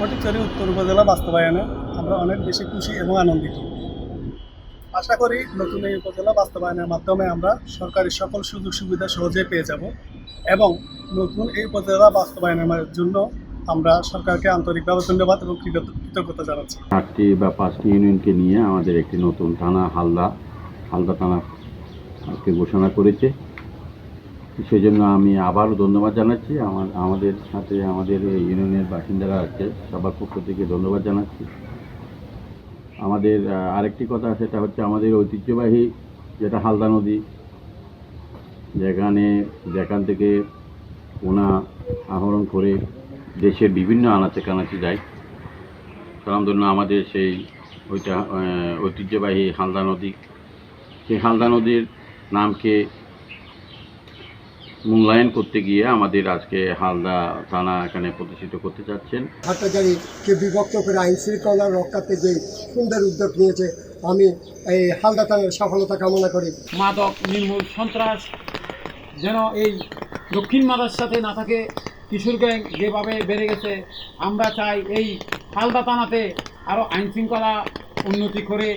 ফটিকছড়ি উত্তর উপজেলা বাস্তবায়নে আমরা অনেক বেশি খুশি এবং আনন্দিত। আশা করি নতুন এই উপজেলা বাস্তবায়নের মাধ্যমে আমরা সরকারি সকল সুযোগ সুবিধা সহজেই পেয়ে যাব এবং নতুন এই উপজেলা বাস্তবায়নের জন্য আমরা সরকারকে আন্তরিকভাবে ধন্যবাদ এবং কৃতজ্ঞতা জানাচ্ছি। 8টি বা 5টি ইউনিয়নকে নিয়ে আমাদের একটি নতুন থানা হালদা থানা আজকে ঘোষণা করেছে। সেজন্য আমি আবারও ধন্যবাদ জানাচ্ছি। আমাদের সাথে আমাদের এই ইউনিয়নের বাসিন্দারা আছে, সবার পক্ষ থেকে ধন্যবাদ জানাচ্ছি। আমাদের আরেকটি কথা, সেটা হচ্ছে আমাদের ঐতিহ্যবাহী যেটা হালদা নদী, যেখান থেকে পোনা আহরণ করে দেশের বিভিন্ন আনাচে কানাচে যায়। স্বনামধন্য আমাদের সেই ঐতিহ্যবাহী হালদা নদী, সেই হালদা নদীর নামকে মূল্যায়ন করতে গিয়ে আমাদের আজকে হালদা থানা এখানে প্রতিষ্ঠিত করতে চাচ্ছেন। হাটহাজারীকে বিভক্ত করে আইন শৃঙ্খলা রক্ষাতে যে সুন্দর উদ্যোগ নিয়েছে, আমি এই হালদা থানার সফলতা কামনা করি। মাদক নির্মূল, সন্ত্রাস যেন এই দক্ষিণ মাদার সাথে না থাকে। কিশোর গ্যাং যেভাবে বেড়ে গেছে, আমরা চাই এই হালদা থানাতে আরও আইন শৃঙ্খলা উন্নতি করে